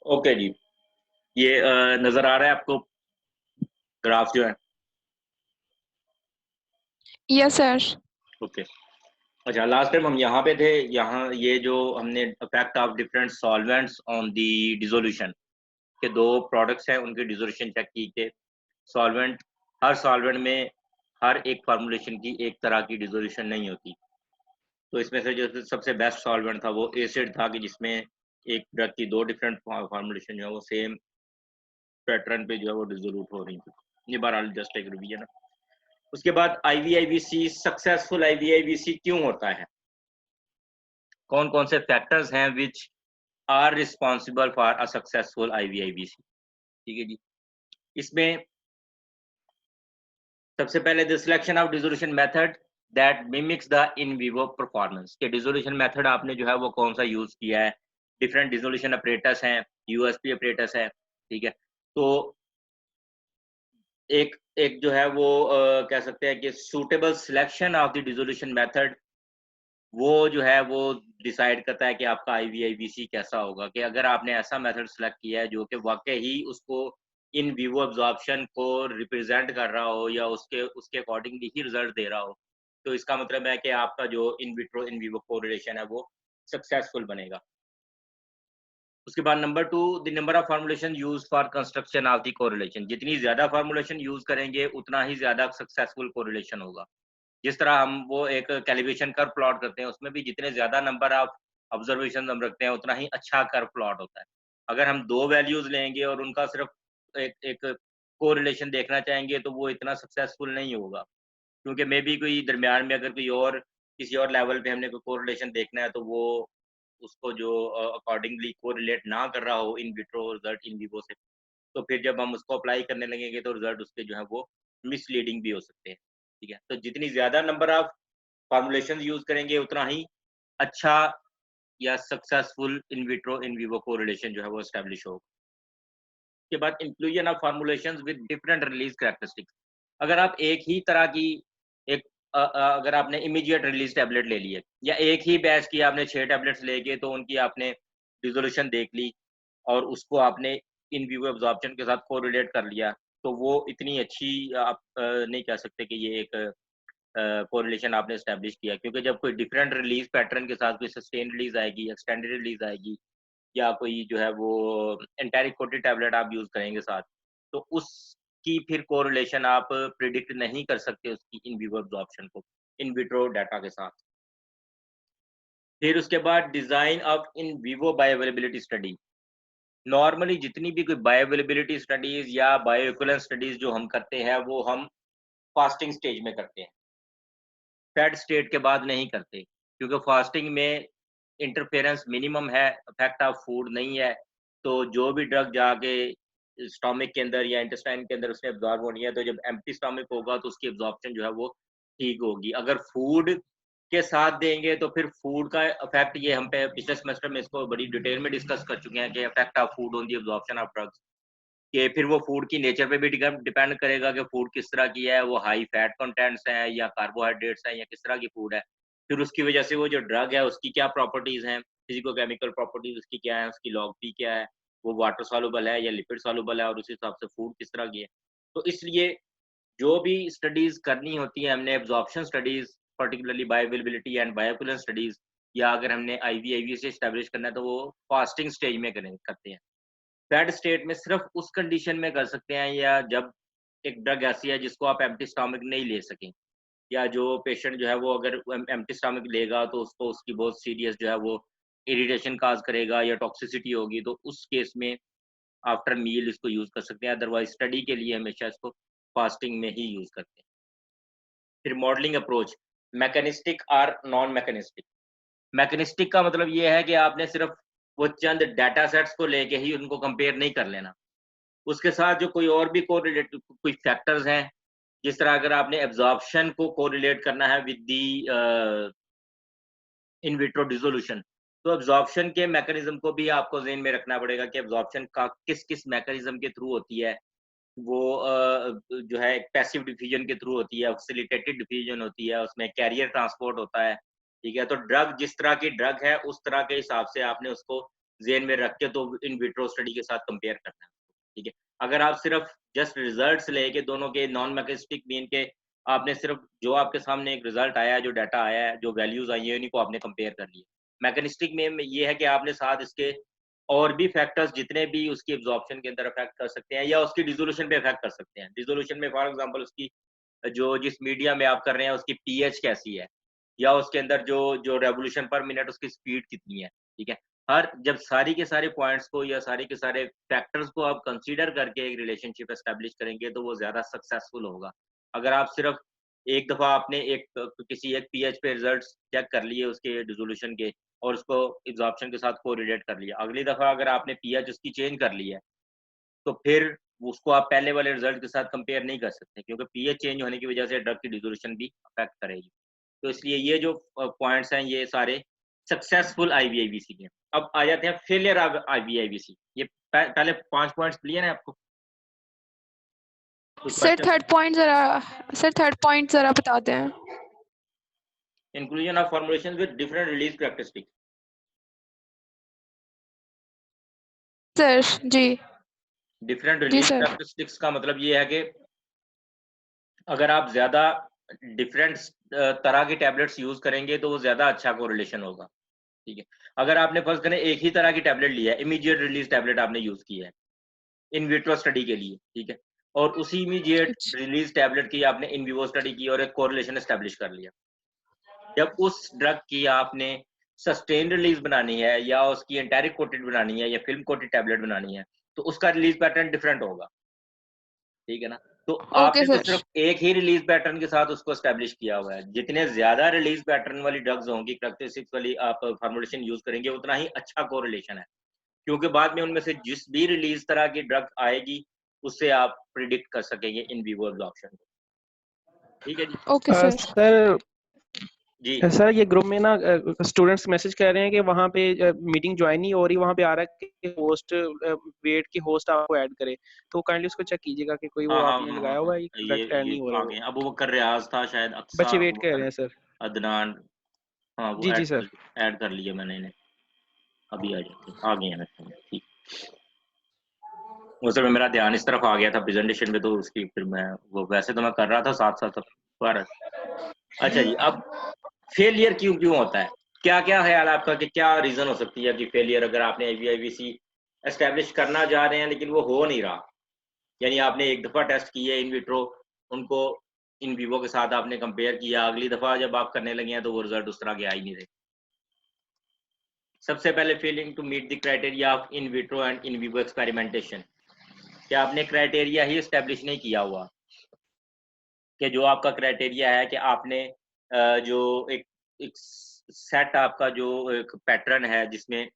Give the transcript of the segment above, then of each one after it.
Okay जी। ये नजर आ रहा है आपको ग्राफ जो है? Yes sir. ओके। अच्छा, लास्ट टाइम हम यहाँ पे थे। यहाँ ये जो हमने effect of different solvents on the dissolution के दो प्रोडक्ट्स हैं, उनकी डिसोल्यूशन चेक की के सॉल्वेंट, हर सॉल्वेंट में हर एक फार्मूलेशन की एक तरह की डिसोल्यूशन नहीं होती। तो इसमें से जो सबसे बेस्ट सॉल्वेंट था वो एसिड था, कि जिसमें एक ड्रग की दो डिफरेंट फार्मूलेशन जो है वो सेम पैटर्न पे जो है वो डिसोल्यूट हो रही थी। ये बहरहाल जस्ट एक रिवीजन है। उसके बाद आईवीआईबीसी, सक्सेसफुल आईवीआईबीसी क्यों होता है? कौन कौन से फैक्टर्स हैं which are responsible for a successful IVIVC? ठीक है जी। इसमें सबसे पहले the selection of dissolution method that mimics the in vivo performance, के डिसोल्यूशन मेथड आपने जो है वो कौन सा यूज किया है। डिफरेंट डिसोल्यूशन अपरेटस हैं, यूएसपी अपरेटस है, ठीक है। तो एक एक जो है वो कह सकते हैं कि suitable selection of the dissolution method, वो जो है वो डिसाइड करता है कि आपका आईवीआईबीसी कैसा होगा। कि अगर आपने ऐसा मेथड सेलेक्ट किया है जो कि वाकई ही उसको इन विवो एब्जॉर्प्शन को रिप्रेजेंट कर रहा हो या उसके उसके अकॉर्डिंगली ही रिजल्ट दे रहा हो, तो इसका मतलब है कि आपका जो इन विट्रो इन विवो कोरिलेशन है वो सक्सेसफुल बनेगा। उसके बाद number 2, the number of formulation used for construction of the correlation, जितनी ज्यादा फार्मूलेशन यूज करेंगे उतना ही ज्यादा सक्सेसफुल कोरिलेशन होगा। जिस तरह हम वो एक कैलिब्रेशन कर्व प्लॉट करते हैं, उसमें भी जितने ज़्यादा नंबर ऑफ ऑब्जर्वेशन हम रखते हैं, उतना ही अच्छा कर्व प्लॉट होता है। अगर हम 2 वैल्यूज़ लेंगे और उनका सिर्फ़ एक एक कोरिलेशन देखना चाहेंगे, तो वो इतना सक्सेसफुल नहीं होगा। क्योंकि मेबी कोई दरमियान में अगर कोई और किसी और लेवल पे हमने कोई कोरिलेशन देखना है, तो वो उसको जो अकॉर्डिंगली कोरिलेट ना कर रहा हो in vitro result in vivo से, तो फिर जब हम उसको अप्लाई करने लगेंगे तो रिज़ल्ट उसके जो है वो मिसलीडिंग भी हो सकते हैं। ठीक है? तो जितनी ज़्यादा नंबर ऑफ फॉर्मूलेशन यूज़ करेंगे उतना ही अच्छा या successful in vitro in Vivo correlation जो है वो एस्टेब्लिश होगा। उसके बाद inclusion of formulations with different release characteristics. अगर आप एक ही तरह की एक अगर आपने इमीडिएट रिलीज टैबलेट ले ली है, या एक ही बैच की आपने 6 टैबलेट्स लेके तो उनकी आपने रिज़ॉल्यूशन देख ली और उसको आपने इन विवो एब्जॉर्प्शन के साथ कोरिलेट कर लिया, तो वो इतनी अच्छी आप नहीं कह सकते कि ये एक कोरिलेशन आपने एस्टेब्लिश किया। क्योंकि जब कोई डिफरेंट रिलीज पैटर्न के साथ कोई सस्टेन रिलीज आएगी, एक्सटेंडेड रिलीज आएगी, या कोई जो है वो एंटारिक कोटेड टैबलेट आप यूज करेंगे साथ, तो उसकी फिर कोरिलेशन आप प्रिडिक्ट नहीं कर सकते उसकी इन विवो एब्जॉर्प्शन को इन विट्रो डाटा के साथ। फिर उसके बाद design of in vivo bioavailability study. Normally जितनी भी कोई बायोअवेलेबिलिटी स्टडीज या बायोइक्विवेलेंस स्टडीज जो हम करते हैं, वो हम फास्टिंग स्टेज में करते हैं, फेड स्टेट के बाद नहीं करते। क्योंकि फास्टिंग में इंटरफेरेंस मिनिमम है, इफेक्ट ऑफ फूड नहीं है। तो जो भी ड्रग जाके स्टोमक के अंदर या इंटेस्टाइन के अंदर उसने एब्जॉर्ब होनी है, तो जब एम्प्टी स्टोमक होगा तो उसकी एब्जॉर्प्शन जो है वो ठीक होगी। अगर फूड के साथ देंगे तो फिर फूड का इफेक्ट, ये हम पे पिछले सेमेस्टर में इसको बड़ी डिटेल में डिस्कस कर चुके हैं कि effect of food on the absorption of drugs, कि फिर वो फूड की नेचर पे भी डिपेंड करेगा कि फूड किस तरह की है, वो हाई फैट कंटेंट्स है या कार्बोहाइड्रेट्स है या किस तरह की फूड है। फिर उसकी वजह से वो जो ड्रग है उसकी क्या प्रॉपर्टीज हैं, फिजिको केमिकल प्रॉपर्टीज उसकी क्या है, उसकी लॉग पी क्या है, वो वाटर सॉल्युबल है या लिपिड सॉल्युबल है, और उस हिसाब से फूड किस तरह की है। तो इसलिए जो भी स्टडीज करनी होती है हमने, absorption studies particularly bioavailability and bioequivalence studies, या अगर हमने आईवी से एस्टेब्लिश करना है, तो वो फास्टिंग स्टेज में करते हैं। फेड स्टेट में सिर्फ उस कंडीशन में कर सकते हैं, या जब एक ड्रग ऐसी है जिसको आप एम्प्टी स्टमक नहीं ले सकें, या जो पेशेंट जो है वो अगर एम्प्टी स्टमक लेगा तो उसको उसकी बहुत सीरियस जो है वो इरिटेशन काज करेगा या टॉक्सिसिटी होगी, तो उस केस में आफ्टर मील इसको यूज कर सकते हैं। अदरवाइज स्टडी के लिए हमेशा इसको फास्टिंग में ही यूज करते हैं। फिर मॉडलिंग अप्रोच, मैकेनिस्टिक और नॉन मैकेनिस्टिक। मैकेनिस्टिक का मतलब ये है कि आपने सिर्फ वो चंद डाटा सेट्स को लेके ही उनको कंपेयर नहीं कर लेना, उसके साथ जो कोई और भी कोरिलेट कोई फैक्टर्स हैं, जिस तरह अगर आपने एब्जॉर्प्शन को कोरिलेट करना है with the in vitro dissolution, तो एब्जॉर्प्शन के मैकेनिज्म को भी आपको ज़हन में रखना पड़ेगा कि एब्जॉर्प्शन का किस-किस मैकेनिज्म के थ्रू होती है। वो जो है पैसिव डिफ्यूजन के थ्रू होती है, फैसिलिटेटेड डिफ्यूजन होती है, उसमें कैरियर ट्रांसपोर्ट होता है, ठीक है? तो ड्रग जिस तरह की ड्रग है, उस तरह के हिसाब से आपने उसको ज़हन में रख के तो इन विट्रो स्टडी के साथ कंपेयर करना है, ठीक है। अगर आप सिर्फ जस्ट रिजल्ट्स लेके दोनों के नॉन मैकेनिस्टिक मीन के आपने सिर्फ जो आपके सामने एक रिजल्ट आया है, जो डाटा आया है, जो वैल्यूज आई है, उन्हीं को आपने कंपेयर कर लिया। मैकेनिस्टिक में ये है कि आपने साथ इसके और भी फैक्टर्स जितने भी उसकी एब्जॉर्प्शन के अंदर अफेक्ट कर सकते हैं या उसकी डिसोल्यूशन पे अफेक्ट कर सकते हैं। डिसोल्यूशन में फॉर एग्जांपल उसकी जो जिस मीडिया में आप कर रहे हैं उसकी पीएच कैसी है, या उसके अंदर जो जो रेवोल्यूशन पर मिनट उसकी स्पीड कितनी है, ठीक है। हर जब सारी के सारे पॉइंट्स को या सारे के सारे फैक्टर्स को आप कंसीडर करके एक रिलेशनशिप एस्टेब्लिश करेंगे तो वो ज्यादा सक्सेसफुल होगा। अगर आप सिर्फ एक दफा आपने एक किसी एक पीएच पे रिजल्ट्स चेक कर लिए उसके डिसोल्यूशन के और उसको एब्जॉर्प्शन के साथ कोरिलेट कर लिया, अगली दफा अगर आपने पीएच उसकी चेंज कर ली है तो फिर उसको आप पहले वाले रिजल्ट के साथ कंपेयर नहीं कर सकते, क्योंकि पीएच चेंज होने की वजह से ड्रग की डिसोल्यूशन भी अफेक्ट करेगी। तो इसलिए ये जो पॉइंट्स हैं ये सारे सक्सेसफुल आईवीआईबीसी के। अब आ जाते हैं फेलियर ऑफ आईवीआईबीसी। ये पहले 5 पॉइंट्स क्लियर है आपको? कुछ सर क्वेश्चन? थर्ड पॉइंट जरा बताते हैं। Inclusion of formulations with different release characteristics. Sir ji. Different ji release sir. Characteristics का मतलब ये है कि अगर आप ज्यादा डिफरेंट तरह की टैबलेट्स यूज करेंगे तो वो ज्यादा अच्छा कोरिलेशन होगा, ठीक है। अगर आपने फर्ज करें एक ही तरह की टैबलेट लिया है, इमीडिएट रिलीज टैबलेट आपने यूज की है इन विट्रो स्टडी के लिए, ठीक है, और उसी इमीडिएट रिलीज टैबलेट की आपने इन विवो स्टडी की और एक कोरिलेशन एस्टेब्लिश कर लिया। जब उस ड्रग की आपने सस्टेन रिलीज बनानी है या उसकी एंटारिक कोटेड बनानी है या फिल्म कोटेड टैबलेट बनानी है तो उसका रिलीज पैटर्न डिफरेंट होगा, ठीक है ना। तो ओके आपने तो सर। सिर्फ एक ही रिलीज पैटर्न के साथ उसको एस्टेब्लिश किया हुआ है। जितने ज्यादा रिलीज पैटर्न वाली ड्रग्स होंगी, कैरेक्टरिस्टिक्स वाली आप फॉर्मुलेशन यूज करेंगे, उतना ही अच्छा कोरिलेशन है, क्योंकि बाद में उनमें से जिस भी रिलीज तरह की ड्रग आएगी उससे आप प्रिडिक्ट कर सकेंगे इन विवो एब्जॉर्प्शन को, ठीक है जी। Okay sir. सर जी सर ये ग्रुप में ना स्टूडेंट्स मैसेज कर रहे हैं कि वहाँ पे मीटिंग ज्वाइन नहीं हो रही, वहाँ पे आ रहा है कि होस्ट वेट की होस्ट आपको ऐड करे, तो काइंडली उसको चेक कीजिएगा कि कोई वो हाँ हाँ आपने हाँ हाँ लगाया हाँ, हुआ है, करेक्ट ऐड ये नहीं हो रहा आ वो। गए। अब वो कर रियाज था शायद, अक्सा, बच्चे वेट वो कर रहे कर हैं सर। अदनान। हाँ वो जी जी सर। ऐड कर लिया मैंने इन्हें, अभी आ जाते आ गए हैं मेरे सामने, ठीक। उस समय मेरा ध्यान इस तरफ आ गया था प्रेजेंटेशन में, तो उसकी फिर मैं वो वैसे तो मैं कर रहा था साथ साथ सब पर। अच्छा जी, अब फेलियर क्यों क्यों होता है? क्या क्या ख्याल है आपका कि क्या रीजन हो सकती है कि फेलियर, अगर आपने आईवीआईबीसी एस्टेब्लिश करना जा रहे हैं लेकिन वो हो नहीं रहा, यानी आपने एक दफा टेस्ट किए इन विट्रो, उनको इन विवो के साथ आपने कंपेयर किया, अगली दफा जब आप करने लगे हैं तो वो रिजल्ट उस तरह के आ ही नहीं रहे। सबसे पहले failing to meet the criteria of in vitro and in vivo experimentation. क्या आपने क्राइटेरिया ही एस्टेब्लिश नहीं किया हुआ कि जो आपका क्राइटेरिया है कि आपने जो एक सेट आपका जो एक पैटर्न है जिसमें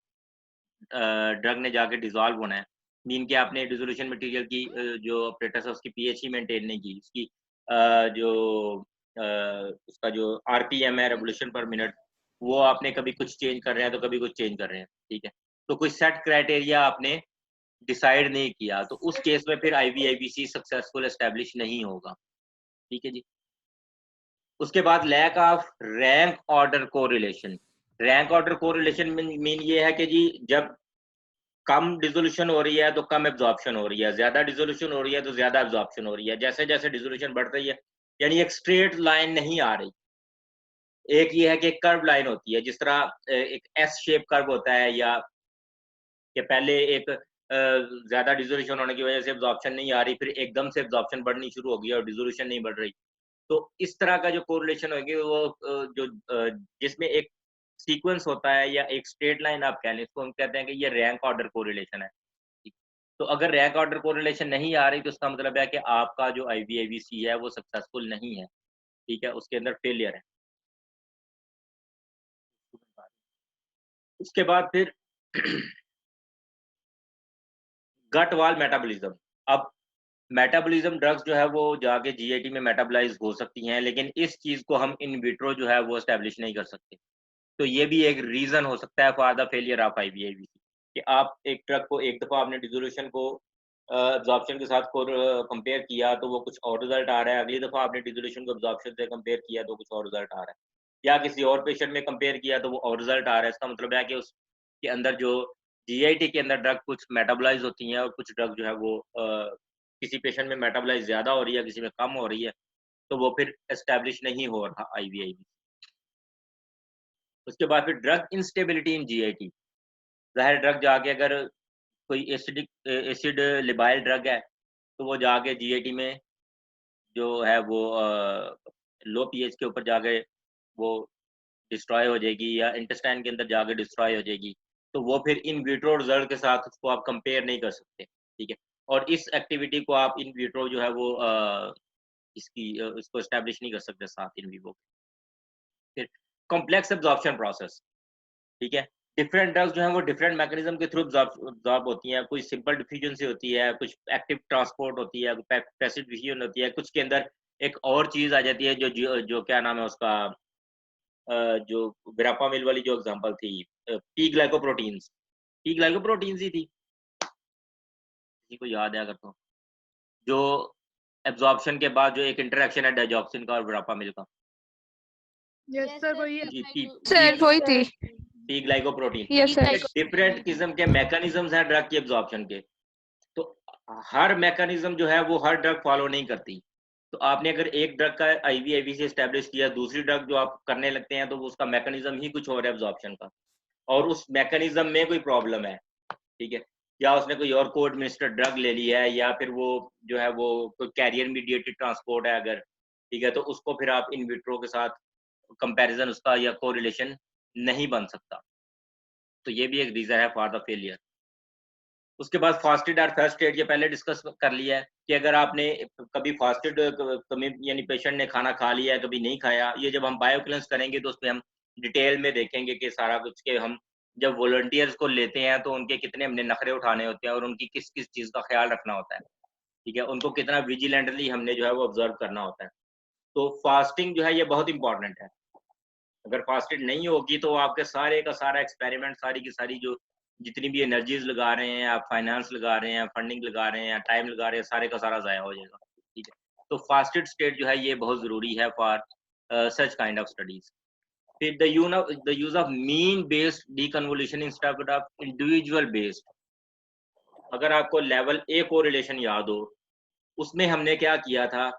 ड्रग ने जाके डिसॉल्व होना है, मीन के आपने डिसोल्यूशन मटेरियल की जो ऑपरेटर्स है उसकी पीएच ही मेंटेन नहीं की, उसकी जो उसका जो आरपीएम है, रेवोल्यूशन पर मिनट, वो आपने कभी कुछ चेंज कर रहे हैं तो कभी कुछ चेंज कर रहे हैं, ठीक है। तो कोई सेट क्राइटेरिया आपने डिसाइड नहीं किया, तो उस केस में फिर आईवीआईबीसी सक्सेसफुल एस्टेब्लिश नहीं होगा, ठीक है जी। उसके बाद lack of rank order correlation. Rank order correlation mean ये है कि जी जब कम डिसोल्यूशन हो रही है तो कम एब्जॉर्प्शन हो रही है, ज्यादा डिसोल्यूशन हो रही है तो ज्यादा एब्जॉर्प्शन हो रही है, जैसे जैसे डिसोल्यूशन बढ़ रही है, यानी एक स्ट्रेट लाइन नहीं आ रही। एक ये है कि एक कर्व लाइन होती है, जिस तरह एक एस शेप कर्व होता है, या कि पहले एक ज्यादा डिसोल्यूशन होने की वजह से एब्जॉर्प्शन नहीं आ रही, फिर एकदम से एब्जॉर्प्शन बढ़नी शुरू हो गई और डिसोल्यूशन नहीं बढ़ रही। तो इस तरह का जो कोरिलेशन होगी वो जो जिसमें एक सीक्वेंस होता है या एक स्ट्रेट लाइन आप कह लें, इसको हम कहते हैं कि ये रैंक ऑर्डर कोरिलेशन है। तो अगर रैंक ऑर्डर कोरिलेशन नहीं आ रही तो इसका मतलब है कि आपका जो आईवीआईबीसी है वो सक्सेसफुल नहीं है, ठीक है, उसके अंदर फेलियर है। उसके बाद फिर गट वाल मेटाबॉलिज्म। अब मेटाबॉलिज्म ड्रग्स जो है वो जाके जीआईटी में मेटाबोलाइज हो सकती हैं, लेकिन इस चीज को हम इन विट्रो जो है वो एस्टेब्लिश नहीं कर सकते। तो ये भी एक रीजन हो सकता है फॉर द फेलियर ऑफ आईवीआईबीसी, कि आप एक ड्रग को एक दफा आपने डिसोल्यूशन को एब्जॉर्प्शन के साथ कंपेयर किया तो वो कुछ और रिजल्ट आ रहा है, अगली दफा आपने डिसोल्यूशन को एब्जॉर्प्शन से कंपेयर किया तो कुछ और रिजल्ट आ रहा है, या किसी और पेशेंट में कंपेयर किया तो वो और रिजल्ट आ रहा है। इसका मतलब है कि उसके अंदर जो जीआईटी के अंदर ड्रग कुछ मेटाबोलाइज होती हैं और कुछ ड्रग जो है वो किसी पेशेंट में मेटाबोलाइज ज़्यादा हो रही है, किसी में कम हो रही है, तो वो फिर एस्टैब्लिश नहीं हो रहा आईवीआईवी। उसके बाद फिर ड्रग इंस्टेबिलिटी इन जीआईटी, ज़ाहिर ड्रग जाके अगर कोई एसिड लिबाइल ड्रग है, तो वो जाके जीआईटी में जो है वो लो पीएच के ऊपर जाके वो डिस्ट्रॉय हो जाएगी या इंटेस्टाइन के अंदर जाके डिस्ट्रॉय हो जाएगी। तो वो फिर इन विट्रो रिजल्ट के साथ उसको आप कंपेयर नहीं कर सकते, ठीक है? और इस एक्टिविटी को आप इन विट्रो जो है वो इसको एस्टैब्लिश नहीं कर सकते साथ इन विवो। फिर कॉम्प्लेक्स एब्जॉर्प्शन प्रोसेस, ठीक है? डिफरेंट ड्रग्स जो हैं वो डिफरेंट मैकेनिज्म के थ्रू एब्जॉर्ब होती हैं। कुछ सिंपल डिफ्यूजन से होती है, कुछ एक्टिव ट्रांसपोर्ट होती है, पैसिव डिफ्यूजन होती है, कुछ के अंदर एक और चीज़ आ जाती है जो क्या नाम है उसका, जो वेरापामिल वाली जो एग्जांपल थी, पी ग्लाइकोप्रोटीन्स, पी ग्लाइकोप्रोटीन्स ही थी, किसी को याद है अगर तो, जो एब्जॉर्प्शन के बाद जो एक इंटरेक्शन है डाइजॉक्सिन का और वेरापामिल का। यस सर वही है। जी, सर वही थी। P glycoprotein. Yes sir. Different किस्म के मैकेनिज्म्स हैं ड्रग की एब्जॉर्प्शन के, तो हर मैकेनिज्म जो है वो हर ड्रग फॉलो नहीं करती। तो आपने अगर एक ड्रग का आईवी से एस्टैब्लिश किया, दूसरी ड्रग जो आप करने लगते हैं तो उसका मैकेनिज्म ही कुछ और है एब्जॉर्प्शन का, और उस मैकेनिज्म में कोई प्रॉब्लम है, ठीक है? या उसने कोई और को एडमिनिस्टर्ड ड्रग ले ली है, या फिर वो जो है वो कोई कैरियर मीडिएटेड ट्रांसपोर्ट है अगर, ठीक है, तो उसको फिर आप इन विट्रो के साथ कंपैरिजन उसका या कोरिलेशन नहीं बन सकता। तो ये भी एक रीज़न है फॉर द फेलियर। उसके बाद फास्टेड और फर्स्ट एड, ये पहले डिस्कस कर लिया है कि अगर आपने कभी फास्टेड यानी पेशेंट ने खाना खा लिया है, कभी नहीं खाया, ये जब हम बायोक्लियरेंस करेंगे तो उसमें हम डिटेल में देखेंगे कि सारा कुछ, कि हम जब वॉलंटियर्स को लेते हैं तो उनके कितने हमने नखरे उठाने होते हैं और उनकी किस किस चीज़ का ख्याल रखना होता है, ठीक है? उनको कितना विजिलेंटली हमने जो है वो ऑब्जर्व करना होता है। तो फास्टिंग जो है ये बहुत इंपॉर्टेंट है। अगर फास्टेड नहीं होगी तो आपके सारे का सारा एक्सपेरिमेंट, सारी की सारी जो जितनी भी एनर्जीज लगा रहे हैं, आप फाइनेंस लगा रहे हैं, फंडिंग लगा रहे हैं, टाइम लगा रहे हैं, सारे का सारा ज़ाया हो जाएगा, ठीक है? तो फास्टेड स्टेट जो है ये बहुत ज़रूरी है for such kind of studies. फिर the use of mean based deconvolution instead of individual based. अगर आपको लेवल ए कोरिलेशन याद हो, उसमें हमने क्या किया था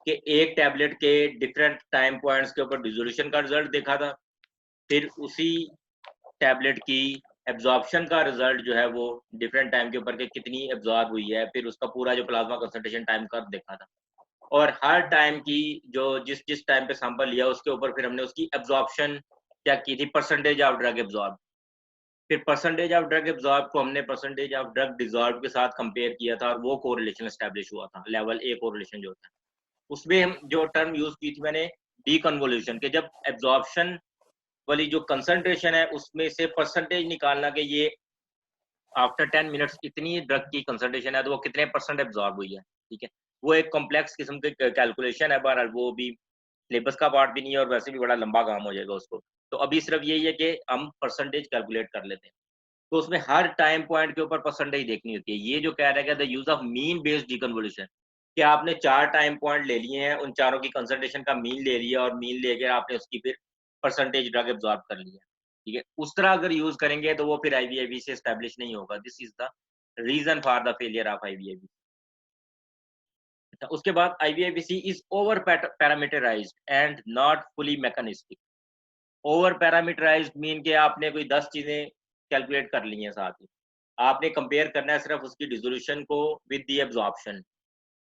कि एक टैबलेट के डिफरेंट टाइम पॉइंट्स के ऊपर डिसोल्यूशन का रिजल्ट देखा था, फिर उसी टैबलेट की एब्जॉर्प्शन का रिजल्ट जो है वो डिफरेंट टाइम के ऊपर के कितनी एब्जॉर्ब हुई है, फिर उसका पूरा जो प्लाज्मा कंसंट्रेशन टाइम कर्व देखा था, और हर टाइम की जो जिस जिस टाइम पे सैंपल लिया उसके ऊपर फिर हमने उसकी एब्जॉर्प्शन क्या की थी, परसेंटेज ऑफ ड्रग एब्जॉर्ब। फिर परसेंटेज ऑफ ड्रग एब्जॉर्ब को हमने परसेंटेज ऑफ ड्रग डिजॉल्व के साथ कंपेयर किया था और वो कोरिलेशन एस्टैब्लिश हुआ था, लेवल ए कोरिलेशन जो होता है। उसमें हम जो टर्म यूज की थी मैंने, डीकन्वोल्यूशन, के जब एब्जॉर्प्शन वाली जो कंसंट्रेशन है उसमें से परसेंटेज निकालना कि ये आफ्टर 10 मिनट्स इतनी ड्रग की कंसंट्रेशन है तो वो कितने परसेंट एब्जॉर्ब हुई है, ठीक है? वो एक कॉम्प्लेक्स किस्म की कैलकुलेशन है, बहरहाल वो भी सिलेबस का पार्ट भी नहीं है और वैसे भी बड़ा लंबा काम हो जाएगा उसको। तो अभी सिर्फ यही है कि हम परसेंटेज कैलकुलेट कर लेते हैं। तो उसमें हर टाइम पॉइंट के ऊपर परसेंटेज देखनी होती है। ये जो कह रहा है the use of mean based deconvolution, कि आपने 4 टाइम पॉइंट ले लिए हैं, उन चारों की कंसंट्रेशन का मीन ले लिया और मीन लेकर आपने उसकी फिर परसेंटेज ड्रग एब्जॉर्ब कर लिया, ठीक है? उस तरह अगर यूज करेंगे तो वो फिर आईवीआईवी से एस्टैब्लिश नहीं होगा। This is the reason for the failure of IVIV. उसके बाद IVIVC is over parameterised and not fully mechanistic. Over parameterised mean के आपने कोई 10 चीजें कैलकुलेट कर ली हैं साथ ही, आपने कंपेयर करना है सिर्फ उसकी डिसोल्यूशन को विद द एब्जॉर्प्शन।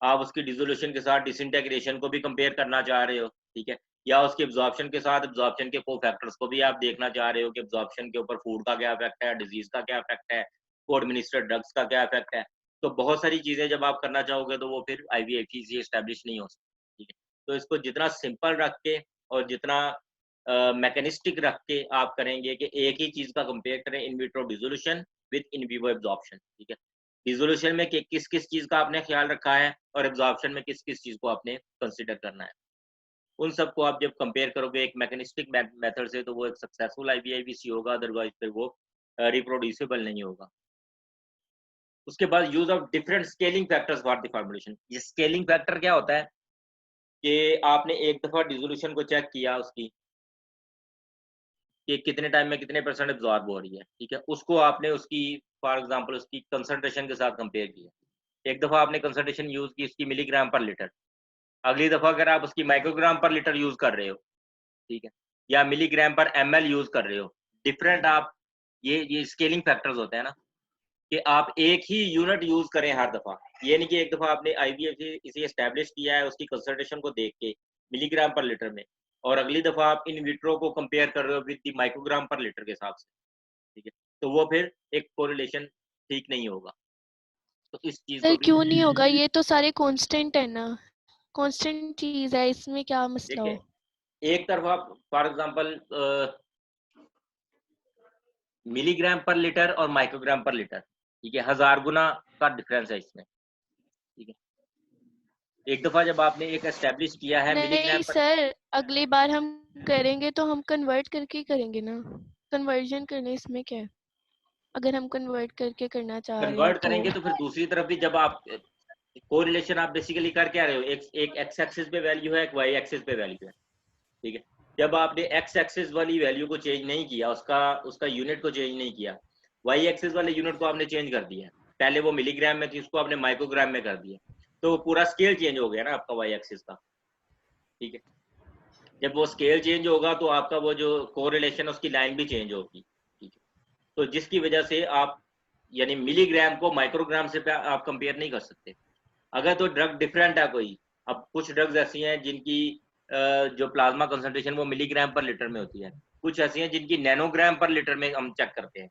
आप उसकी डिसोल्यूशन के साथ डिसइंटीग्रेशन को भी कंपेयर करना चाह रहे हो, ठीक है? या उसके एब्जॉर्प्शन के साथ एब्जॉर्प्शन के कोफैक्टर्स को भी आप देखना चाह रहे हो कि एब्जॉर्प्शन के ऊपर फूड का क्या इफेक्ट है, डिजीज का क्या इफेक्ट है, को एडमिनिस्टर्ड ड्रग्स का क्या इफेक्ट है। तो बहुत सारी चीजें जब आप करना चाहोगे तो वो फिर आईवीआईवी से एस्टैब्लिश नहीं हो सकती, ठीक है? तो इसको जितना सिंपल रख के और जितना मैकेनिस्टिक रख के आप करेंगे कि एक ही चीज का कंपेयर करें, in vitro dissolution with in vivo absorption, ठीक है? डिसोल्यूशन में किस किस चीज का आपने ख्याल रखा है और एब्जॉर्प्शन में किस किस चीज को आपने कंसीडर करना है, उन सबको आप जब कंपेयर करोगे एक मैकेनिस्टिक मेथड से तो वो एक सक्सेसफुल आईवीआईवीसी होगा, अदरवाइज फिर वो रिप्रोड्यूसिबल नहीं होगा। उसके बाद use of different scaling factors for the formulation. ये स्केलिंग फैक्टर क्या होता है कि आपने एक दफा डिसोल्यूशन को चेक किया उसकी कि कितने टाइम में कितने परसेंट एब्जॉर्ब हो रही है, ठीक है? उसको आपने उसकी फॉर एग्जांपल उसकी कंसंट्रेशन के साथ कंपेयर किया, एक दफ़ा आपने कंसंट्रेशन यूज़ की उसकी मिलीग्राम पर लीटर, अगली दफ़ा अगर आप उसकी माइक्रोग्राम पर लीटर यूज़ कर रहे हो, ठीक है, या मिलीग्राम पर ml यूज़ कर रहे हो, डिफरेंट आप ये स्केलिंग फैक्टर्स होते हैं ना, कि आप एक ही यूनिट यूज़ करें हर दफ़ा। ये नहीं कि एक दफ़ा आपने आईवीएफसी इसे एस्टैब्लिश किया है उसकी कंसंट्रेशन को देख के मिलीग्राम पर लीटर में, और अगली दफ़ा आप इन विट्रो को कंपेयर कर रहे हो विद द माइक्रोग्राम पर लीटर के हिसाब से, ठीक है? तो वो फिर एक कोरिलेशन ठीक नहीं होगा। तो इस चीज़ को सर भी क्यों नहीं होगा, ये तो सारे कांस्टेंट है ना, कांस्टेंट चीज है, इसमें क्या मसला हो। देखिए, एक तरफा फॉर एग्जांपल मिलीग्राम पर लीटर और माइक्रोग्राम पर लीटर, ठीक है, 1000 गुना का डिफरेंस है इसमें, ठीक है। एक दफा जब आपने एक एस्टैब्लिश किया है नहीं मिलीग्राम पर, सर, अगली बार हम करेंगे तो हम कन्वर्ट करके ही करेंगे ना, कन्वर्जन करने इसमें क्या है, अगर हम कन्वर्ट करके करना चाह रहे हैं कन्वर्ट करेंगे तो फिर दूसरी तरफ भी जब आप कोरिलेशन आप बेसिकली कर क्या रहे हो, एक एक्स एक्सिस पे वैल्यू है, एक वाई एक्सिस पे वैल्यू है, ठीक है। जब आपने एक्स एक्सिस वाली वैल्यू को चेंज नहीं किया, उसका यूनिट को चेंज नहीं किया, वाई एक्सिस वाले यूनिट को आपने चेंज कर दिया, पहले वो मिलीग्राम में थी उसको आपने माइक्रोग्राम में कर दिया, तो पूरा स्केल चेंज हो गया ना आपका वाई एक्सिस का, ठीक है। जब वो स्केल चेंज होगा तो आपका वो जो कोरिलेशन उसकी लाइन भी चेंज होगी, ठीक है। तो जिसकी वजह से आप यानी मिलीग्राम को माइक्रोग्राम से आप कंपेयर नहीं कर सकते। अगर तो ड्रग डिफरेंट है कोई, अब कुछ ड्रग्स ऐसी हैं जिनकी जो प्लाज्मा कंसंट्रेशन वो मिलीग्राम पर लीटर में होती है, कुछ ऐसी हैं जिनकी नैनोग्राम पर लीटर में हम चेक करते हैं,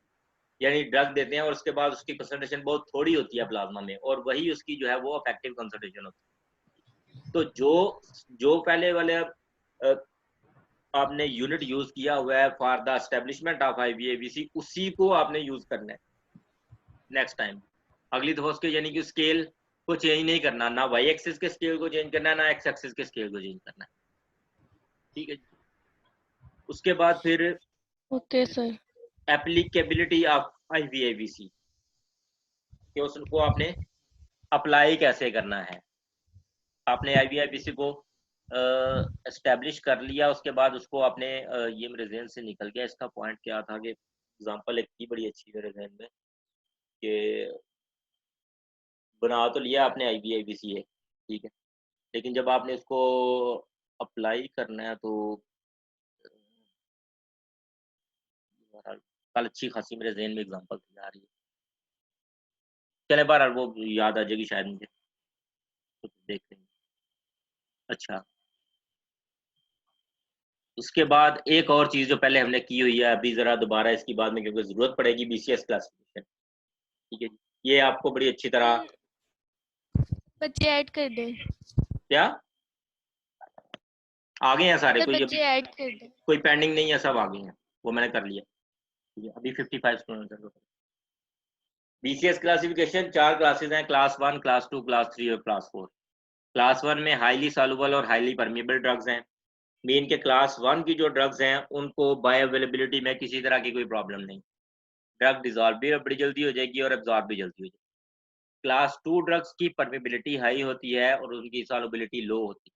यानी ड्रग देते हैं और उसके बाद उसकी कंसंट्रेशन बहुत थोड़ी होती है प्लाज्मा में, और वही उसकी जो है वो इफेक्टिव कंसंट्रेशन होती है। तो जो पहले वाले आपने यूनिट यूज किया हुआ है फॉर द एस्टेब्लिशमेंट ऑफ आईवीएबीसी, उसी को आपने यूज करना है नेक्स्ट टाइम, अगली दफा उसके यानी कि स्केल को चेंज नहीं करना, ना वाई एक्सिस के स्केल को चेंज करना है, ना एक्स एक्सिस के स्केल को चेंज करना है, ठीक है। उसके बाद फिर ओके सर। एप्लीकेबिलिटी ऑफ आईवीएबीसी, कि उसको आपने अप्लाई कैसे करना है। आपने आईवीआईबीसी को एस्टेब्लिश कर लिया, उसके बाद उसको आपने ये मेरे जहन से निकल गया इसका पॉइंट क्या था, कि एग्जांपल एक थी बड़ी अच्छी मेरे जहन में, कि बना तो लिया आपने आईवीआईबीसी है, ठीक है, लेकिन जब आपने इसको अप्लाई करना है तो कल अच्छी खासी मेरे जहन में एग्जांपल आ रही है, चले बार वो याद आ जाएगी शायद मुझे, तो देखते हैं। अच्छा, उसके बाद एक और चीज़ जो पहले हमने की हुई है, अभी ज़रा दोबारा इसकी बाद में क्योंकि ज़रूरत पड़ेगी, बीसीएस क्लासिफिकेशन, ठीक है, ये आपको बड़ी अच्छी तरह बच्चे ऐड कर दें, क्या आ गए हैं सारे, सर कोई बच्चे अभी ऐड कर दें। कोई पेंडिंग नहीं है, सब आ गए हैं, वो मैंने कर लिया, ठीक है। अभी 55 स्टूडेंट्स हैं। बीसीएस क्लासिफिकेशन 4 क्लासेस हैं, क्लास 1, क्लास 2, क्लास 3 और क्लास 4। क्लास 1 में हाईली सॉल्युबल और हाईली परमिएबल ड्रग्स हैं। मीन के क्लास 1 की जो ड्रग्स हैं उनको बायो अवेलेबिलिटी में किसी तरह की कोई प्रॉब्लम नहीं, ड्रग डिजॉल्व भी बड़ी जल्दी हो जाएगी और एब्जॉर्ब भी जल्दी हो जाएगी। क्लास 2 ड्रग्स की परमिबिलिटी हाई होती है और उनकी सॉल्युबिलिटी लो होती है।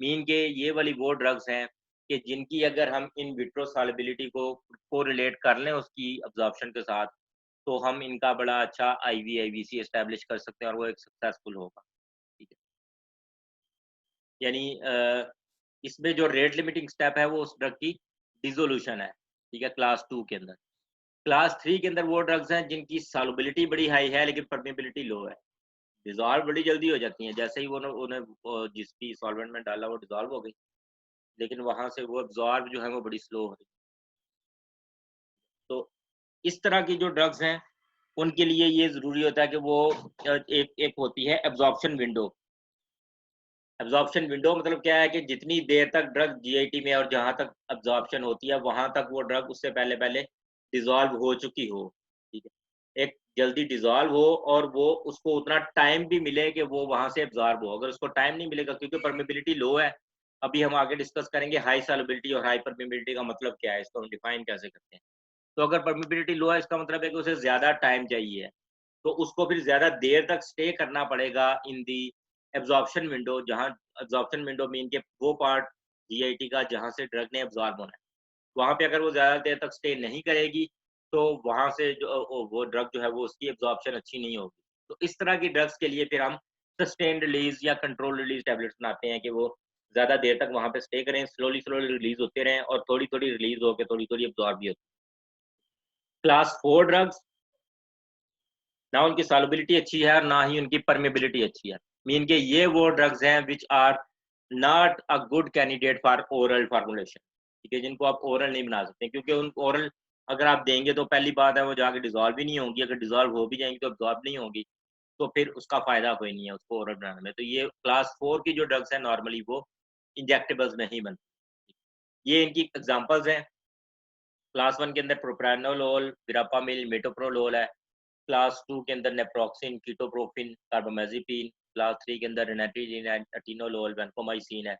मीन के ये वाली वो ड्रग्स हैं कि जिनकी अगर हम इन विट्रो सॉल्युबिलिटी को रिलेट कर लें उसकी अब्जॉर्प्शन के साथ, तो हम इनका बड़ा अच्छा आईवीआईबीसी एस्टैब्लिश कर सकते हैं और वो एक सक्सेसफुल होगा, ठीक है। यानी इसमें जो रेट लिमिटिंग स्टेप है वो उस ड्रग की डिसोल्यूशन है, ठीक है, क्लास 2 के अंदर। क्लास 3 के अंदर वो ड्रग्स हैं जिनकी सॉल्युबिलिटी बड़ी हाई है लेकिन परमिबिलिटी लो है, डिजॉल्व बड़ी जल्दी हो जाती हैं, जैसे ही वो उन्हें जिस भी सॉल्वेंट में डाला वो डिजॉल्व हो गई, लेकिन वहां से वो एब्जॉर्ब जो है वो बड़ी स्लो हो रही। तो इस तरह की जो ड्रग्स हैं उनके लिए ये जरूरी होता है कि वो एक होती है एब्जॉर्प्शन विंडो। एब्जॉर्प्शन विंडो मतलब क्या है कि जितनी देर तक ड्रग जीआईटी में और जहां तक एब्जॉर्प्शन होती है वहां तक वो ड्रग उससे पहले पहले डिजॉल्व हो चुकी हो, ठीक है, एक जल्दी डिजॉल्व हो और वो उसको उतना टाइम भी मिले कि वो वहां से एब्जॉर्ब हो। अगर उसको टाइम नहीं मिलेगा क्योंकि परमिबिलिटी लो है, अभी हम आगे डिस्कस करेंगे हाई सॉल्युबिलिटी और हाई परमिबिलिटी का मतलब क्या है, इसको हम डिफाइन कैसे करते हैं। तो अगर परमिबिलिटी लो है इसका मतलब है कि उसे ज्यादा टाइम चाहिए, तो उसको फिर ज्यादा देर तक स्टे करना पड़ेगा इन दी एब्जॉर्प्शन विंडो, जहां एब्जॉर्प्शन विंडो मीन के वो पार्ट जीआईटी का जहां से ड्रग ने एब्जॉर्ब होना है, वहां पे अगर वो ज्यादा देर तक स्टे नहीं करेगी तो वहाँ से जो वो ड्रग जो है वो उसकी एब्जॉर्प्शन अच्छी नहीं होगी। तो इस तरह की ड्रग्स के लिए फिर हम सस्टेन्ड रिलीज या कंट्रोल रिलीज टैबलेट्स बनाते हैं कि वो ज़्यादा देर तक वहाँ पे स्टे करें, स्लोली रिलीज होते रहें और थोड़ी-थोड़ी रिलीज होके थोड़ी-थोड़ी एब्जॉर्ब भी होती है। क्लास 4 ड्रग्स, ना उनकी सॉल्युबिलिटी अच्छी है और ना ही उनकी परमेबिलिटी अच्छी है। मीन के ये वो ड्रग्स हैं which are not a good candidate for oral formulation, ठीक है, जिनको आप ओरल नहीं बना सकते क्योंकि उन ओरल अगर आप देंगे तो पहली बात है वो जाके डिसॉल्व भी नहीं होंगी, अगर डिसॉल्व हो भी जाएंगी तो एब्जॉर्ब नहीं होंगी, तो फिर उसका फायदा कोई नहीं है उसको ओरल बनाने में। तो ये क्लास 4 की जो ड्रग्स हैं नॉर्मली वो इंजेक्टेबल्स में ही बनती। ये इनकी एग्जांपल्स हैं। क्लास 1 के अंदर प्रोप्रानोलोल, विरापामिल, मेटोप्रोलोल है। क्लास 2 के अंदर नेप्रोक्सिन, कीटोप्रोफिन, कार्बामेज़ेपिन। क्लास 3 के अंदर रेनाटिडिन, एटिनोलोल, वैनकोमाइसिन है।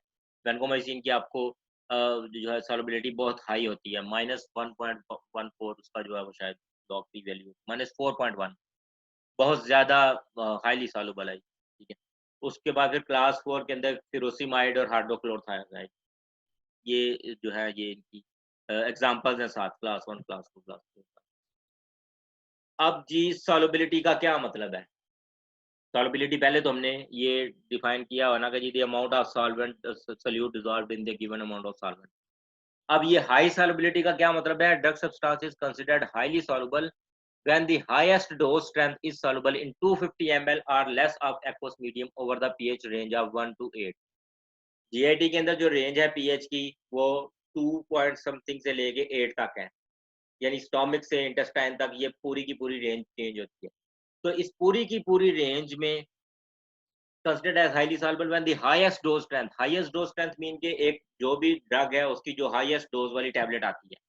वैनकोमाइसिन की आपको जो है सॉल्युबिलिटी बहुत हाई होती है, -1.14 उसका जो है वो शायद लॉग पी वैल्यू -4.1, बहुत ज़्यादा हाईली सॉल्युबल है, ठीक है। उसके बाद फिर क्लास 4 के अंदर फिरोसिमाइड और हाइड्रोक्लोरोथायोनाइड, ये जो है ये इनकी एग्जांपल्स हैं 7, क्लास 1, क्लास 2, क्लास 3। अब जी सॉल्युबिलिटी का क्या मतलब है? सॉल्युबिलिटी पहले तो हमने ये डिफाइन किया हुआ ना कि जी the amount of solvent solute dissolved in the given amount of solvent. अब ये हाई सॉल्युबिलिटी का क्या मतलब है? Drug substance is considered highly soluble when the highest dose strength is soluble in 250 ml or less of aqueous medium over the pH range of 1 to 8। GIT के अंदर जो range है pH की वो 2 पॉइंट समथिंग से लेके 8 तक है, यानी स्टोमिक से इंटेस्टाइन तक ये पूरी की पूरी रेंज चेंज होती है। तो इस पूरी की पूरी रेंज में considered as highly soluble when the highest dose strength mean के एक जो भी ड्रग है उसकी जो हाईएस्ट डोज वाली टैबलेट आती है।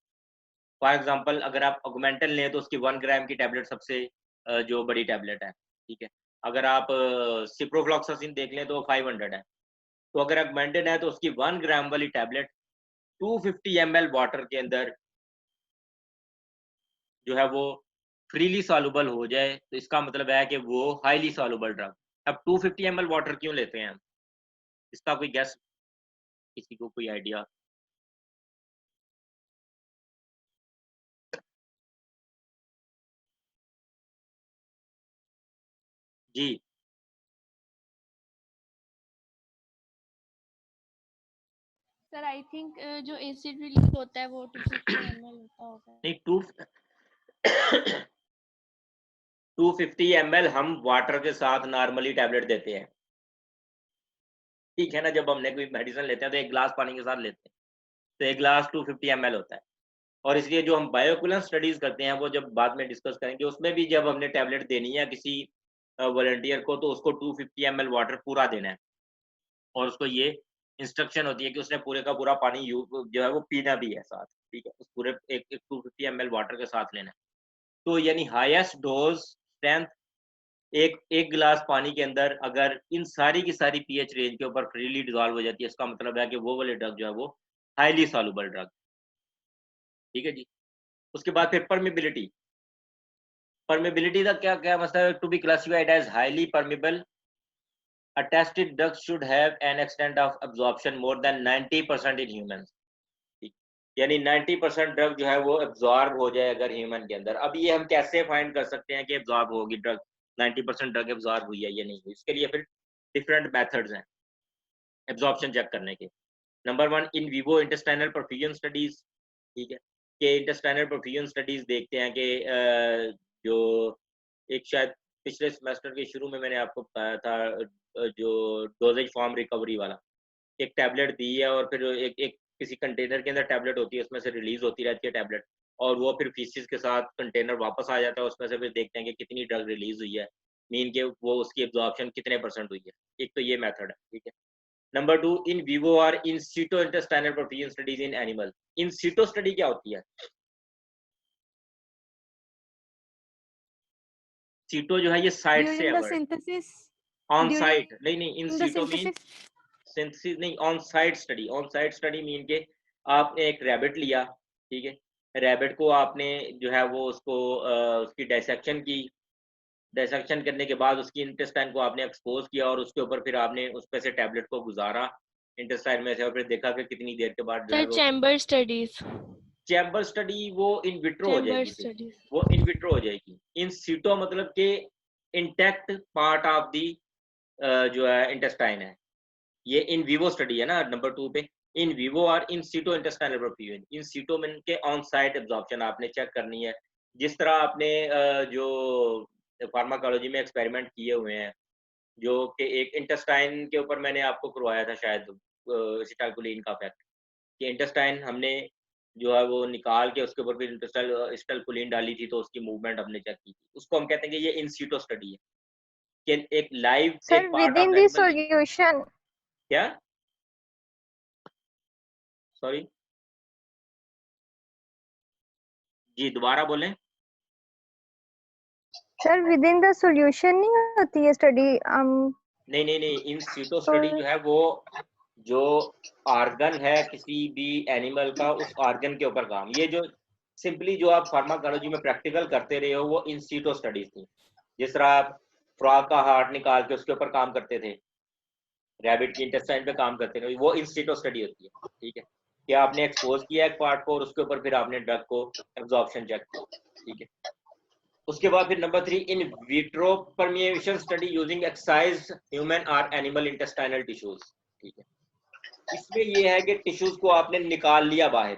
फॉर एग्जांपल अगर आप ऑगमेंटन लें तो उसकी 1 ग्राम की टैबलेट सबसे जो बड़ी टैबलेट है, ठीक है। अगर आप सिप्रोफ्लॉक्सासिन देख लें तो 500 है। तो अगर ऑगमेंटन है तो उसकी 1 ग्राम वाली टैबलेट 250 ml वाटर के अंदर जो है वो फ्रीली सॉल्युबल हो जाए तो इसका मतलब है कि वो हाईली सॉल्युबल ड्रग। अब 250 ml वाटर क्यों लेते हैं हम? इसका कोई गेस, किसी को कोई आइडिया? जी सर आई थिंक जो एसिड रिलीज होता है वो 250 ml होता होगा। नहीं, 250 ml हम वाटर के साथ नॉर्मली टैबलेट देते हैं, ठीक है ना। जब हमने कोई मेडिसिन लेते हैं तो एक ग्लास पानी के साथ लेते हैं, तो एक ग्लास 250 ml होता है। और इसलिए जो हम बायोइक्विवेलेंस स्टडीज करते हैं वो जब बाद में डिस्कस करेंगे, उसमें भी जब हमने टैबलेट देनी है किसी वॉलंटियर को तो उसको 250 ml वाटर पूरा देना है और उसको ये इंस्ट्रक्शन होती है कि उसने पूरे का पूरा पानी जो है वो पीना भी है साथ, ठीक है। उस पूरे एक 250 ml वाटर के साथ लेना है। तो यानी हाईएस्ट डोज स्ट्रेंथ एक गिलास पानी के अंदर अगर इन सारी की सारी पीएच रेंज के ऊपर फ्रीली डिसॉल्व हो जाती है, इसका मतलब है कि वो वाले ड्रग जो है वो हाईली सॉल्युबल ड्रग, ठीक है जी। उसके बाद फिर परमिबिलिटी। परमिबिलिटी का क्या क्या मतलब है? To be classified as highly permeable, a tested drug should have an extent of absorption more than 90% in humans, ठीक। यानी 90% ड्रग जो है वो एब्जॉर्ब हो जाए अगर ह्यूमन के अंदर। अब ये हम कैसे फाइंड कर सकते हैं कि एब्जॉर्ब होगी ड्रग, 90% ड्रग एब्जॉर्ब हुई है या नहीं हुई? इसके लिए फिर डिफरेंट मेथड्स हैं एब्जॉर्प्शन चेक करने के। Number 1 in vivo intestinal perfusion studies, ठीक है। कि इंटेस्टाइनल परफ्यूजन स्टडीज देखते हैं कि जो एक शायद पिछले सेमेस्टर के शुरू में मैंने आपको बताया था जो डोजेज फॉर्म रिकवरी वाला, एक टैबलेट दी है और फिर एक एक किसी कंटेनर के अंदर टैबलेट होती है, उसमें से रिलीज होती रहती है टैबलेट और वो फिर फीसिस के साथ कंटेनर वापस आ जाता है, उसमें से फिर देखते हैं कि कितनी ड्रग रिलीज हुई है, मीन के वो उसकी एब्जॉर्प्शन कितने % हुई है। एक तो ये मेथड है, ठीक है। नंबर 2 इन विवो और in situ intestinal perfusion studies in animal. In situ study क्या होती है? सीटो जो है ये साइट से है वर्ड, ऑन साइट नहीं इन सीटो मीन सिंथेसिस नहीं, on site study. On site study mean के आपने एक रैबिट लिया, ठीक है। रैबिट को आपने जो है वो उसको उसकी डायसेक्शन की, डायसेक्शन करने के बाद उसकी इंटेस्टाइन को आपने एक्सपोज किया और उसके ऊपर फिर आपने उस पे से टैबलेट को गुजारा इंटेस्टाइन में से और फिर देखा कि कितनी देर के बाद जो है सर वो चैम्बर स्टडीज। चैम्बर स्टडी वो इन विट्रो हो चैम्बर जाएगी, स्टडीज। वो इन विट्रो हो जाएगी। इन सीटो मतलब कि इंटैक्ट पार्ट ऑफ दी जो है इंटेस्टाइन है। ये इन विवो स्टडी है ना नंबर 2 पे, इन विवो और इन सीटो इंटेस्टाइनल परफ्यूजन। इन सीटो में के ऑन साइट एब्जॉर्प्शन आपने चेक करनी है, जिस तरह आपने जो फार्माकोलॉजी में एक्सपेरिमेंट किए हुए हैं, जो कि एक इंटेस्टाइन के ऊपर मैंने आपको करवाया था शायद, एसिटाइलकोलिन का इफेक्ट, कि इंटेस्टाइन हमने जो है वो निकाल के उसके ऊपर फिर एसिटाइलकोलिन डाली थी, तो उसकी मूवमेंट हमने चेक की थी। उसको हम कहते हैं कि ये इन सीटो स्टडी है, कि एक लाइव Sir, एक part within of the animal. solution, क्या? सॉरी जी, दोबारा बोलें। sir, within the solution नहीं होती है study. नहीं, इन सीटो स्टडी जो है वो जो ऑर्गन है किसी भी एनिमल का, उस ऑर्गन के ऊपर काम, ये जो सिंपली जो आप फार्माकोलॉजी में प्रैक्टिकल करते रहे हो वो इन सीटो स्टडीज थी। जिस तरह आप फ्रॉग का हार्ट निकाल के उसके ऊपर काम करते थे, रैबिट की इंटेस्टाइन पे काम करते थे, वो इन सीटो स्टडी होती है। ठीक है, कि आपने एक्सपोज किया एक पार्ट को और उसके ऊपर फिर आपने ड्रग को एब्जॉर्प्शन चेक किया। ठीक है, उसके बाद फिर नंबर 3, इन vitro permeation study using exercise human और एनिमल इंटेस्टाइनल टिश्यूज। ठीक है, इसमें ये है कि टिश्यूज को आपने निकाल लिया बाहर,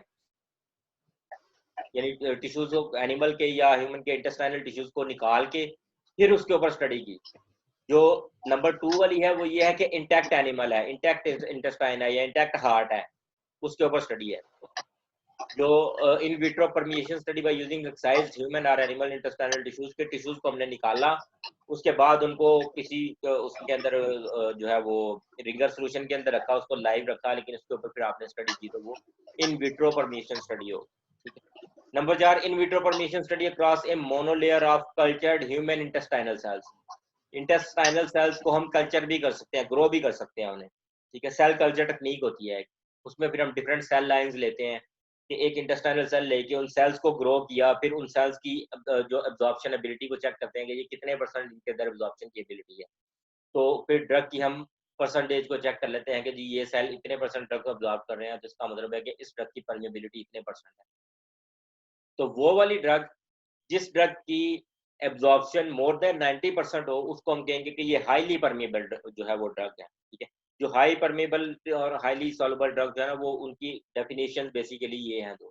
यानी टिश्यूज को एनिमल के या ह्यूमन के इंटेस्टाइनल टिश्यूज को निकाल के फिर उसके ऊपर स्टडी की। जो नंबर 2 वाली है वो ये है कि इंटैक्ट एनिमल है, इंटैक्ट इंटेस्टाइन है या इंटैक्ट हार्ट है, उसके ऊपर स्टडी है। जो इन vitro permeation study by using exercise human और एनिमल इंटेस्टाइनल टिश्यूज के टिश्यूज को हमने निकाला, उसके बाद उनको किसी उसके अंदर जो है वो रिंगर सोल्यूशन के अंदर रखा, उसको लाइव रखा, लेकिन उसके ऊपर फिर आपने स्टडी की, तो वो इन विट्रो परमिएशन स्टडी हो। ठीक है, number 4, in vitro permeation study across a monolayer of cultured human intestinal cells. Intestinal cells को हम कल्चर भी कर सकते हैं, ग्रो भी कर सकते हैं उन्हें। ठीक है, सेल कल्चर टेक्निक होती है, उसमें फिर हम डिफरेंट सेल लाइंस लेते हैं कि एक इंटेस्टाइनल सेल लेके उन सेल्स को ग्रो किया, फिर उन सेल्स की जो एब्जॉर्प्शन एबिलिटी को चेक करते हैं कि ये कितने परसेंट इनके अंदर एब्जॉर्प्शन की एबिलिटी है। तो फिर ड्रग की हम परसेंटेज को चेक कर लेते हैं कि जी ये सेल इतने परसेंट ड्रग को एब्जॉर्ब कर रहे हैं, तो इसका मतलब है कि इस ड्रग की परमेबिलिटी इतने परसेंट है। तो वो वाली ड्रग, जिस ड्रग की एब्जॉर्प्शन मोर देन 90% हो, उसको हम कहेंगे कि ये हाईली परमेबल जो है वो ड्रग है। ठीक है, जो हाई परमेबल और हाईली सॉल्युबल ड्रग है ना, वो उनकी डेफिनेशन बेसिकली ये हैं दो,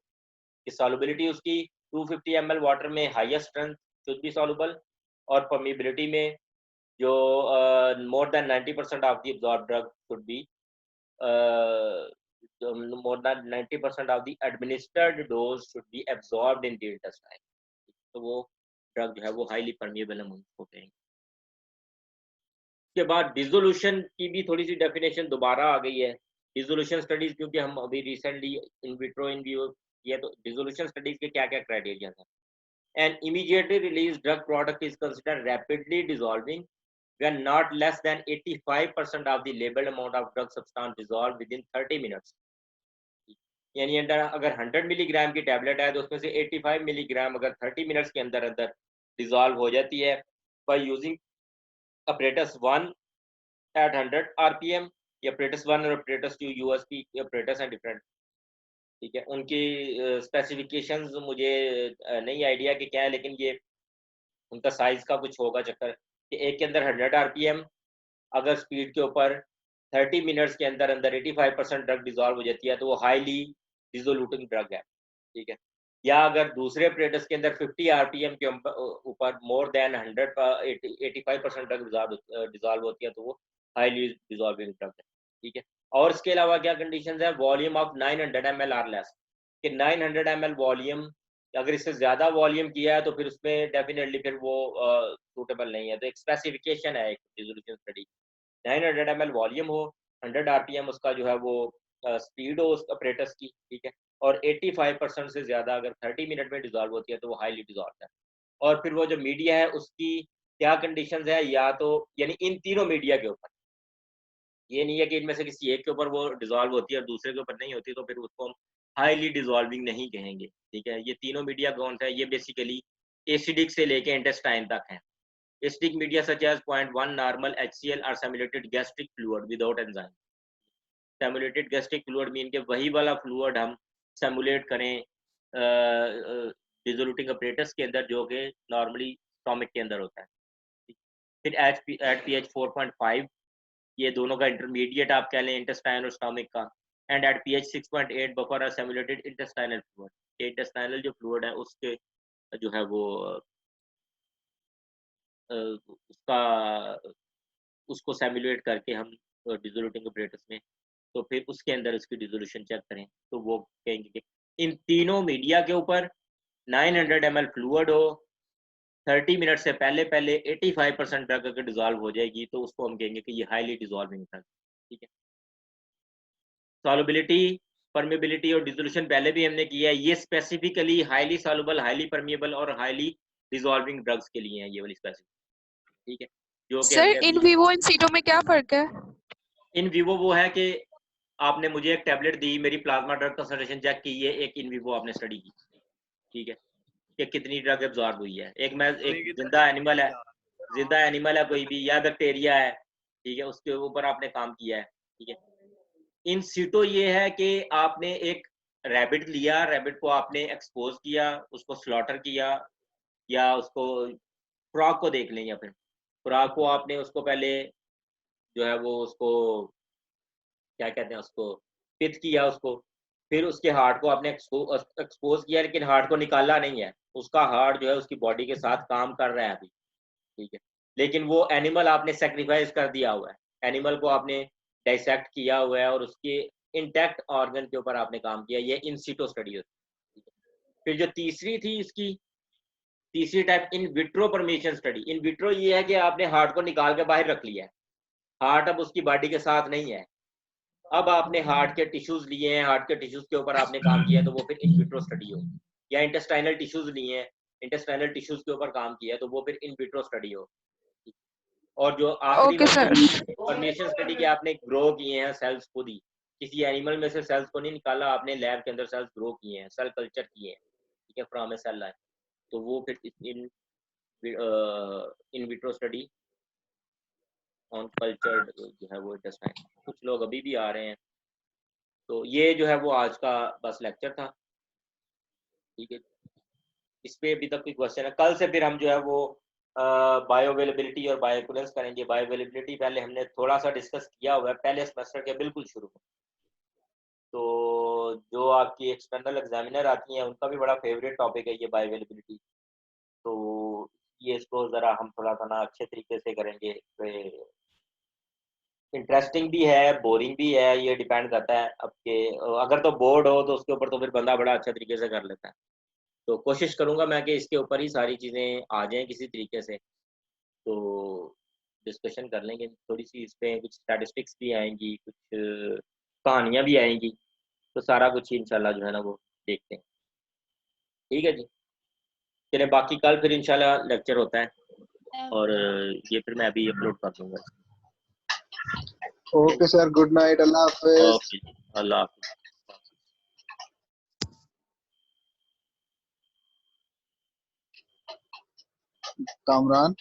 कि सॉल्युबिलिटी उसकी 250 ml वाटर में highest strength should be soluble, और परमेबिलिटी में जो more than 90% of the absorb drug should be more than 90% of the administered dose should be absorbed in the intestine. तो वो ड्रग जो है वो हाईली परमिएबल हम उसको कहेंगे। उसके बाद डिसोल्यूशन की भी थोड़ी सी डेफिनेशन दोबारा आ गई है। डिसोल्यूशन स्टडीज, क्योंकि हम अभी recently in vitro in vivo किया, तो डिसोल्यूशन स्टडीज के क्या क्या क्राइटेरिया हैं? An immediately release drug product is considered rapidly dissolving when not less than 85% of the labeled amount of drug substance dissolved within 30 minutes. यानी अगर 100 milligram की tablet है तो उसमें से 85 मिलीग्राम अगर 30 मिनट्स के अंदर अंदर डिसॉल्व हो जाती है by using apparatus 1 at 100 rpm या apparatus 1 और apparatus 2 USP apparatus हैं डिफरेंट। ठीक है, उनकी स्पेसिफिकेशंस मुझे नहीं आइडिया कि क्या है, लेकिन ये उनका साइज का कुछ होगा चक्कर कि एक के अंदर 100 rpm अगर स्पीड के ऊपर 30 मिनट्स के अंदर अंदर 85% ड्रग डिसॉल्व हो जाती है तो वो हाईली डिसोल्यूटिंग ड्रग है। ठीक है, या अगर दूसरे ऑपरेटर्स के अंदर 50 आरपीएम के ऊपर मोर देन 85% ड्रग डिसॉल्व होती है तो वो हाईली डिसॉल्विंग ड्रग है। ठीक है, और इसके अलावा क्या कंडीशंस है? वॉल्यूम ऑफ 900 ml और लेस, कि 900 ml वॉल्यूम, अगर इससे ज्यादा वॉल्यूम किया है तो फिर उसमें डेफिनेटली फिर वो सूटेबल नहीं है। तो एक स्पेसिफिकेशन है एक डिसोल्यूशन स्टडी, 900 ml वॉल्यूम हो, 100 आरपीएम उसका जो है वो स्पीड हो उस ऑपरेटर्स की। ठीक है, और 85% से ज्यादा अगर 30 मिनट में डिसॉल्व होती है तो वो हाईली डिसॉल्व है। और फिर वो जो मीडिया है उसकी क्या कंडीशंस है, या तो यानी इन तीनों मीडिया के ऊपर, ये नहीं है कि इनमें से किसी एक के ऊपर वो डिसॉल्व होती है और दूसरे के ऊपर नहीं होती, तो फिर उसको हम हाईली डिसॉल्विंग नहीं कहेंगे। ठीक है, ये तीनों मीडिया कौन सा है? ये बेसिकली एसिडिक से लेके इंटेस्टाइन तक है। Acidic media such as 0.1 normal HCl or simulated gastric fluid without enzyme. Simulated gastric fluid mean के वही वाला फ्लूइड हम सिमुलेट करें डिसोल्यूटिंग अपरेटस के अंदर, जो कि नॉर्मली स्टोमिक के अंदर होता है। फिर एट pH 4.5 ये दोनों का इंटरमीडिएट आप कह लें इंटेस्टाइन और स्टोमिक का, and at pH 6.8 buffer are simulated intestinal fluid. Intestinal जो फ्लूइड है उसके जो है वो उसको सिमुलेट करके हम डिसोल्यूटिंग अपरेटस में, तो फिर उसके अंदर उसकी डिसोल्यूशन चेक करें, तो वो कहेंगे कि इन तीनों मीडिया के ऊपर 900 ml फ्लूइड हो, 30 मिनट से पहले 85% ड्रग अगर डिजॉल्व हो जाएगी तो उसको हम कहेंगे कि ये हाईली डिजॉल्विंग ड्रग। ठीक है, सॉल्युबिलिटी, परमेबिलिटी और डिसोल्यूशन पहले भी हमने किया है। ये specifically highly soluble, highly permeable और हाईली डिजॉल्विंग ड्रग्स के लिए हैं ये वाली स्पेसिफिक। ठीक है, जो कि सर हमने इन अभी विवो इन सीटो में क्या फर्क है? इन विवो वो है कि आपने मुझे एक टैबलेट दी, मेरी प्लाज्मा ड्रग कंसंट्रेशन चेक की, ये एक इन विवो आपने स्टडी की। ठीक है, कि कितनी ड्रग एब्जॉर्ब हुई है। एक जिंदा एनिमल है, जिंदा एनिमल है कोई भी, या बैक्टीरिया है, ठीक है, उसके ऊपर आपने काम किया है। ठीक है, इन सीटो ये है कि आपने एक रैबिट लिया, रैबिट को आपने एक्सपोज किया, उसको स्लॉटर किया, या उसको फ्रॉग को देख लें, या फिर फ्रॉग को आपने उसको पहले जो है वो उसको क्या कहते हैं, उसको पिथ किया उसको, फिर उसके हार्ट को आपने एक्सपोज किया, लेकिन हार्ट को निकाला नहीं है, उसका हार्ट जो है उसकी बॉडी के साथ काम कर रहा है अभी। ठीक है, लेकिन वो एनिमल आपने सेक्रीफाइस कर दिया हुआ है, एनिमल को आपने डाइसेक्ट किया हुआ है और उसके इंटैक्ट ऑर्गन के ऊपर आपने काम किया, ये इन सीटो स्टडी होती है। फिर जो तीसरी थी इसकी, तीसरी type in vitro permission study. In vitro ये है कि आपने हार्ट को निकाल के बाहर रख लिया है, हार्ट अब उसकी बॉडी के साथ नहीं है, अब आपने हार्ट के टिश्यूज लिए हैं, हार्ट के टिश्यूज के ऊपर आपने काम किया है, तो वो फिर इन विट्रो स्टडी हो। या इंटेस्टाइनल टिश्यूज लिए हैं, इंटेस्टाइनल टिश्यूज के ऊपर काम किया है, तो वो फिर इन विट्रो स्टडी हो। और जो आखिरी ओके सर। परमेशन स्टडी के आपने ग्रो किए हैं सेल्स खुद ही, किसी एनिमल में से सेल्स को नहीं निकाला, आपने लैब के अंदर सेल्स ग्रो किए हैं, सेल कल्चर किए हैं। ठीक है, फ्रॉम ए सेल लाइन, तो वो फिर in vitro study on cultured जो है वो इंटेस्टाइन। कुछ लोग अभी भी आ रहे हैं, तो ये जो है वो आज का बस लेक्चर था। ठीक है, इस पे अभी तक कोई क्वेश्चन है? कल से फिर हम जो है वो बायो अवेलेबिलिटी और बायो एक्विवेलेंस करेंगे। बायो अवेलेबिलिटी पहले हमने थोड़ा सा डिस्कस किया हुआ है पहले सेमेस्टर के बिल्कुल शुरू में, तो जो आपकी एक्सटर्नल एग्जामिनर आती हैं उनका भी बड़ा फेवरेट टॉपिक है ये बायो अवेलेबिलिटी, तो ये इसको ज़रा हम थोड़ा सा ना अच्छे तरीके से करेंगे। इंटरेस्टिंग भी है, बोरिंग भी है, ये डिपेंड करता है आपके, अगर तो बोर्ड हो तो उसके ऊपर तो फिर बंदा बड़ा अच्छा तरीके से कर लेता है। तो कोशिश करूंगा मैं कि इसके ऊपर ही सारी चीज़ें आ जाएं किसी तरीके से, तो डिस्कशन कर लेंगे थोड़ी सी इस पे, कुछ स्टैटिस्टिक्स भी आएंगी, कुछ कहानियाँ भी आएंगी, तो सारा कुछ इंशाल्लाह जो है ना वो देखते हैं। ठीक है जी, चलिए, बाकी कल फिर इंशाल्लाह लेक्चर होता है और ये फिर मैं अभी अपलोड कर दूंगा। ओके सर, गुड नाइट, अल्लाह हाफिज। ओके जी, अल्लाह हाफिज। कामरान।